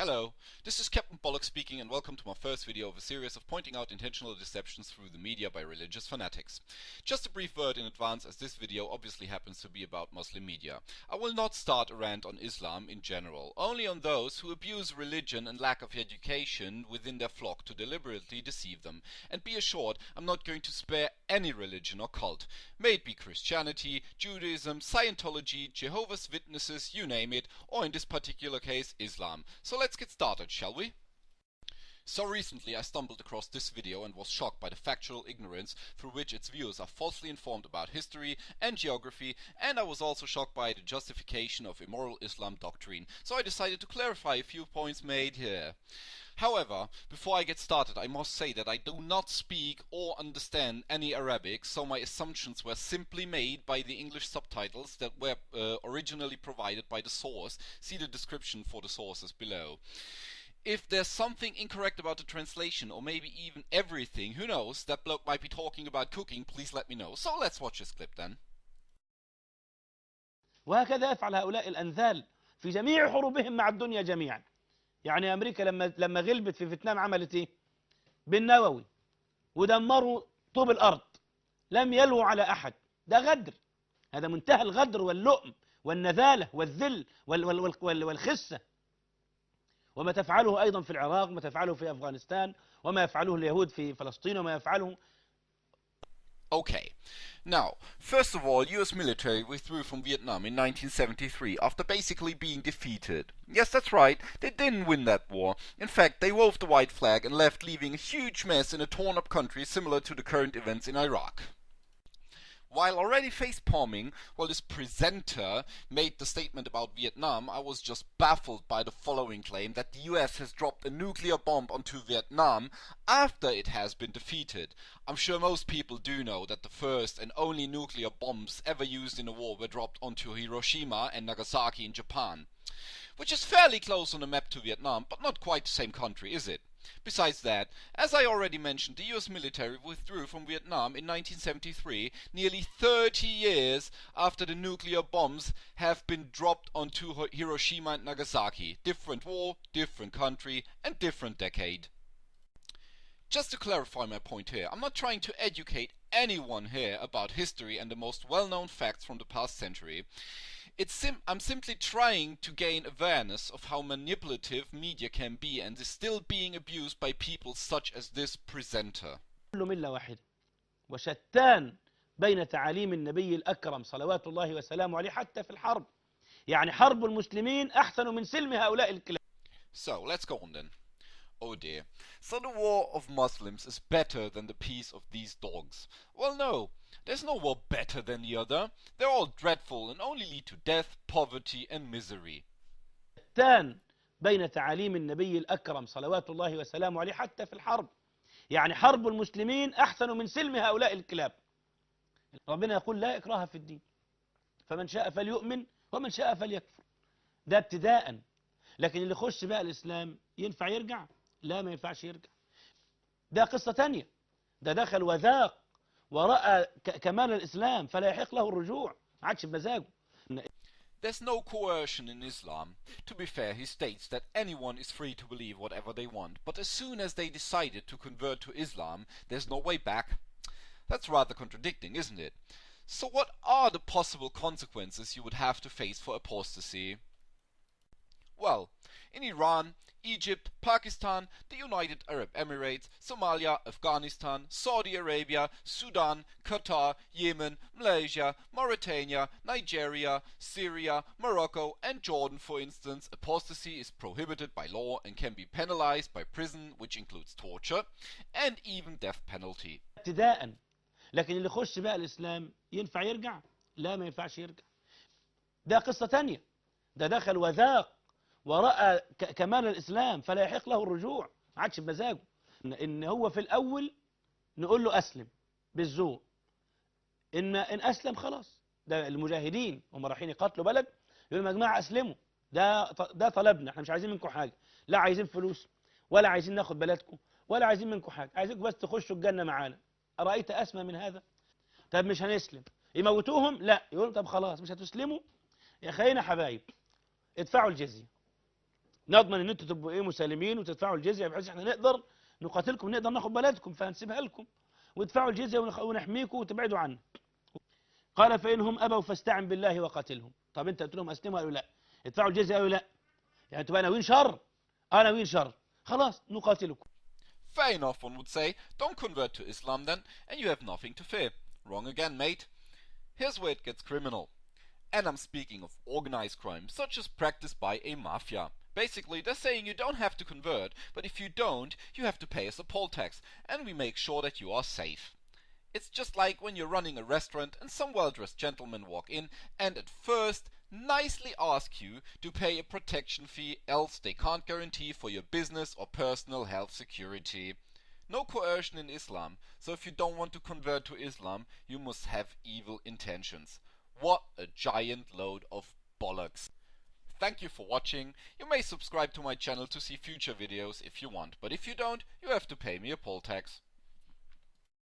Hello, this is CaptainBollox speaking and welcome to my first video of a series of pointing out intentional deceptions through the media by religious fanatics. Just a brief word in advance, as this video obviously happens to be about Muslim media. I will not start a rant on Islam in general, only on those who abuse religion and lack of education within their flock to deliberately deceive them. And be assured, I'm not going to spare any religion or cult. May it be Christianity, Judaism, Scientology, Jehovah's Witnesses, you name it, or in this particular case, Islam. So let's get started, shall we? So recently I stumbled across this video and was shocked by the factual ignorance through which its viewers are falsely informed about history and geography, and I was also shocked by the justification of immoral Islam doctrine, so I decided to clarify a few points made here. However, before I get started, I must say that I do not speak or understand any Arabic, so my assumptions were simply made by the English subtitles that were originally provided by the source. See the description for the sources below. If there's something incorrect about the translation, or maybe even everything, who knows, that bloke might be talking about cooking, please let me know. So let's watch this clip then. وهكذا يفعل هؤلاء الأنذال في جميع حروبهم مع الدنيا جميعا. يعني أمريكا لما غلبت في فيتنام عملت إيه؟ بالنووي ودمروا طوب الأرض، لم يلووا على أحد. ده غدر، هذا منتهى الغدر واللؤم والنذالة والذل والخسة. وما تفعله أيضا في العراق، وما تفعله في أفغانستان، وما يفعله اليهود في فلسطين، وما يفعله. Okay, now, first of all, US military withdrew from Vietnam in 1973 after basically being defeated. Yes, that's right, they didn't win that war. In fact, they waved the white flag and left, leaving a huge mess in a torn-up country similar to the current events in Iraq. While already face-palming while this presenter made the statement about Vietnam, I was just baffled by the following claim that the US has dropped a nuclear bomb onto Vietnam after it has been defeated. I'm sure most people do know that the first and only nuclear bombs ever used in a war were dropped onto Hiroshima and Nagasaki in Japan. Which is fairly close on the map to Vietnam, but not quite the same country, is it? Besides that, as I already mentioned, the US military withdrew from Vietnam in 1973, nearly 30 years after the nuclear bombs have been dropped onto Hiroshima and Nagasaki. Different war, different country, and different decade. Just to clarify my point here, I'm not trying to educate anyone here about history and the most well-known facts from the past century. I'm simply trying to gain awareness of how manipulative media can be and is still being abused by people such as this presenter. كل ملة واحدة وشتان بين تعاليم النبي الأكرم صلوات الله وسلامه عليه حتى في الحرب. يعني حرب المسلمين أحسن من سلم هؤلاء الكلاب. So let's go on then. Oh dear. So the war of Muslims is better than the peace of these dogs. Well, no. There's no war better than the other. They're all dreadful and only lead to death, poverty and misery. شتان بين تعاليم النبي الأكرم صلوات الله وسلامه عليه حتى في الحرب. يعني حرب المسلمين أحسن من سلم هؤلاء الكلاب. ربنا يقول لا إكراه في الدين، فمن شاء فليؤمن ومن شاء فليكفر. ده ابتداء. لكن اللي يخش بقى الإسلام ينفع يرجع؟ لا، ما ينفعش يرجع. ده قصة تانية. ده دخل وذاق ورأى كمال الإسلام فلا يحق له الرجوع، ما عادش بمزاجه. There's no coercion in Islam. To be fair, he states that anyone is free to believe whatever they want, but as soon as they decided to convert to Islam, there's no way back. That's rather contradicting, isn't it? So what are the possible consequences you would have to face for apostasy? Well, in Iran, Egypt, Pakistan, the United Arab Emirates, Somalia, Afghanistan, Saudi Arabia, Sudan, Qatar, Yemen, Malaysia, Mauritania, Nigeria, Syria, Morocco and Jordan, for instance, apostasy is prohibited by law and can be penalized by prison, which includes torture, and even death penalty. ابتداء. لكن اللي يخش بقى الإسلام ينفع يرجع؟ لا، ما ينفعش يرجع. ده قصة تانية. ده دخل وذاق ورأى كمال الإسلام فلا يحق له الرجوع، ما عادش بمزاجه. إن هو في الأول نقول له أسلم بالذوق، إن أسلم خلاص. ده المجاهدين هم رايحين يقاتلوا بلد، يقولوا يا جماعة أسلموا، ده طلبنا، احنا مش عايزين منكم حاجة، لا عايزين فلوس ولا عايزين ناخد بلدكم ولا عايزين منكم حاجة، عايزينكم بس تخشوا الجنة معانا. أرأيت أسمى من هذا؟ طب مش هنسلم، يموتوهم؟ لا، يقولوا طب خلاص مش هتسلموا يا خينا حبايب، ادفعوا الجزية. نضمن ان انتوا تبقوا ايه مسالمين وتدفعوا الجزيه بحيث احنا نقدر نقاتلكم، نقدر ناخد بلدكم، فهنسيبها لكم وادفعوا الجزيه ونحميكم وتبعدوا عنه. قال فانهم ابوا فاستعن بالله وقاتلهم. طب انت قلت لهم اسلموا قالوا لا، ادفعوا الجزيه قالوا لا، يعني انتوا بقى ناويين شر، ناويين شر، خلاص نقاتلكم. Fair enough, one would say. Don't convert to Islam then, and you have nothing to fear. Wrong again, mate. Here's where it gets criminal. And I'm speaking of organized crime, such as practiced by a mafia. Basically, they're saying you don't have to convert, but if you don't, you have to pay us a poll tax, and we make sure that you are safe. It's just like when you're running a restaurant and some well-dressed gentlemen walk in and at first nicely ask you to pay a protection fee, else they can't guarantee for your business or personal health security. No coercion in Islam, so if you don't want to convert to Islam, you must have evil intentions. What a giant load of bollocks. Thank you for watching. You may subscribe to my channel to see future videos if you want, but if you don't, you have to pay me a poll tax.